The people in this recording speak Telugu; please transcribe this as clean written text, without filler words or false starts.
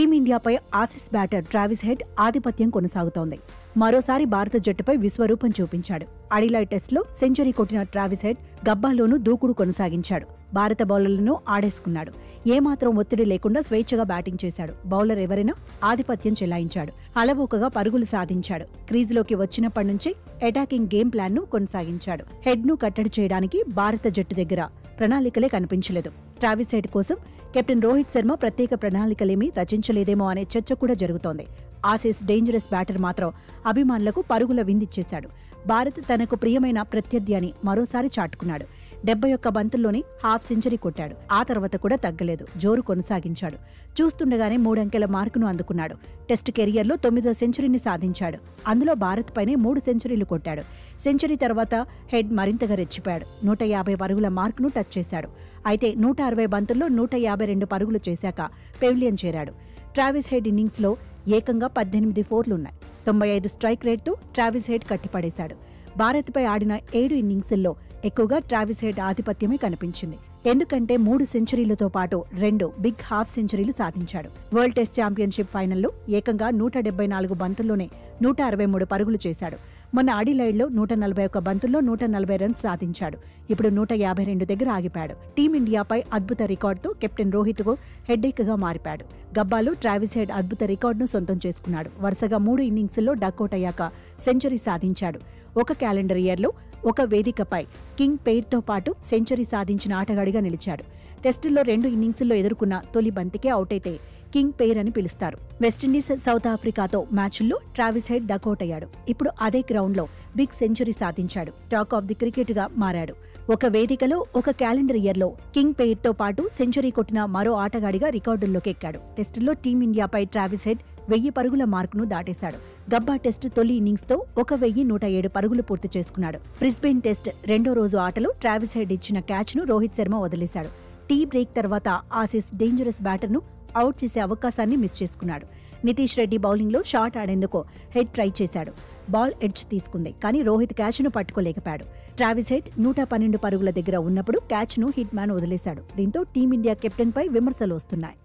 టీమిండియాపై ఆసీస్ బ్యాటర్ ట్రావిస్ హెడ్ ఆధిపత్యం కొనసాగుతోంది. మరోసారి భారత జట్టుపై విశ్వరూపం చూపించాడు. అడిలైడ్ టెస్టులో సెంచరీ కొట్టిన ట్రావిస్ హెడ్ గబ్బాలోనూ దూకుడు కొనసాగించాడు. భారత బౌలర్లను ఆడేసుకున్నాడు. ఏమాత్రం ఒత్తిడి లేకుండా స్వేచ్ఛగా బ్యాటింగ్ చేశాడు. బౌలర్ ఎవరైనా ఆధిపత్యం చెలాయించాడు. అలవోకగా పరుగులు సాధించాడు. క్రీజులోకి వచ్చినప్పటి నుంచి అటాకింగ్ గేమ్ ప్లాన్ ను కొనసాగించాడు. హెడ్ ను కట్టడి చేయడానికి భారత జట్టు దగ్గర ప్రణాళికలే కనిపించలేదు. ట్రావిస్ హెడ్ కోసం కెప్టెన్ రోహిత్ శర్మ ప్రత్యేక ప్రణాళికలేమీ రచించలేదేమో అనే చర్చ కూడా జరుగుతోంది. ఆసీస్ డేంజరస్ బ్యాటర్ మాత్రం అభిమానులకు పరుగుల విందిచ్చేశాడు. భారత్ తనకు ప్రియమైన ప్రత్యర్థి అని మరోసారి చాటుకున్నాడు. 71 బంతుల్లోనే హాఫ్ సెంచరీ కొట్టాడు. ఆ తర్వాత కూడా తగ్గలేదు. జోరు కొనసాగించాడు. చూస్తుండగానే 3 అంకెల మార్కును అందుకున్నాడు. టెస్ట్ కెరియర్లో 9వ సెంచరీని సాధించాడు. అందులో భారత్ పైనే 3 సెంచరీలు కొట్టాడు. సెంచరీ తర్వాత హెడ్ మరింతగా రెచ్చిపోయాడు. 150 పరుగుల మార్కును టచ్ చేశాడు. అయితే 160 బంతుల్లో 152 పరుగులు చేశాక పెవిలియన్ చేరాడు. ట్రావిస్ హెడ్ ఇన్నింగ్స్లో ఏకంగా 18 ఫోర్లున్నాయి. 95 స్ట్రైక్ రేట్తో ట్రావిస్ హెడ్ కట్టిపడేశాడు. భారత్పై ఆడిన 7 ఇన్నింగ్స్ల్లో ఎక్కువగా ట్రావిస్ హెడ్ ఆధిపత్యమే కనిపించింది. ఎందుకంటే 3 సెంచరీలతో పాటు 2 బిగ్ హాఫ్ సెంచరీలు సాధించాడు. వరల్డ్ టెస్ట్ ఛాంపియన్షిప్ ఫైనల్లో ఏకంగా 174 బంతుల్లోనే 163 పరుగులు చేశాడు. మొన్న అడిలైడ్లో 141 బంతుల్లో 140 రన్స్ సాధించాడు. ఇప్పుడు 152 దగ్గర ఆగిపోయాడు. టీమిండియాపై అద్భుత రికార్డుతో కెప్టెన్ రోహిత్ కు హెడ్ఏక్గా మారిపాడు. గబ్బాలో ట్రావిస్ హెడ్ అద్భుత రికార్డును సొంతం చేసుకున్నాడు. వరుసగా 3 ఇన్నింగ్స్ల్లో డకౌట్ అయ్యాక సెంచరీ సాధించాడు. ఒక క్యాలెండర్ ఇయర్లో ఒక వేదికపై కింగ్ పెయిర్తో పాటు సెంచరీ సాధించిన ఆటగాడిగా నిలిచాడు. టెస్టుల్లో 2 ఇన్నింగ్స్ల్లో ఎదుర్కొన్న తొలి బంతికే అవుట్ అయితే కింగ్ పెయిర్ అని పిలుస్తారు. వెస్టిండీస్, సౌత్ ఆఫ్రికాతో మ్యాచ్ల్లో ట్రావిస్ హెడ్ డకౌట్ అయ్యాడు. ఇప్పుడు అదే గ్రౌండ్లో బిగ్ సెంచరీ సాధించాడు. టాక్ ఆఫ్ ది క్రికెట్ గా మారాడు. ఒక వేదికలో ఒక క్యాలెండర్ ఇయర్లో కింగ్ పెయిర్తో పాటు సెంచరీ కొట్టిన మరో ఆటగాడిగా రికార్డుల్లోకి ఎక్కాడు. టెస్టుల్లో టీమిండియాపై ట్రావిస్ హెడ్ 1000 పరుగుల మార్కును దాటేశాడు. గబ్బా టెస్ట్ తొలి ఇన్నింగ్స్తో 1107 పరుగులు పూర్తి చేసుకున్నాడు. బ్రిస్బేన్ టెస్ట్ రెండో రోజు ఆటలో ట్రావిస్ హెడ్ ఇచ్చిన క్యాచ్ను రోహిత్ శర్మ వదిలేశాడు. టీ బ్రేక్ తర్వాత ఆసీస్ డేంజరస్ బ్యాటర్ను అవుట్ చేసే అవకాశాన్ని మిస్ చేసుకున్నాడు. నితీష్ రెడ్డి బౌలింగ్లో షాట్ ఆడేందుకు హెడ్ ట్రై చేశాడు. బాల్ ఎడ్జ్ తీసుకుంది, కానీ రోహిత్ క్యాచ్ను పట్టుకోలేకపోయాడు. ట్రావిస్ హెడ్ 112 పరుగుల దగ్గర ఉన్నప్పుడు క్యాచ్ను హిట్ మ్యాన్ వదిలేశాడు. దీంతో టీమిండియా కెప్టెన్పై విమర్శలు వస్తున్నాయి.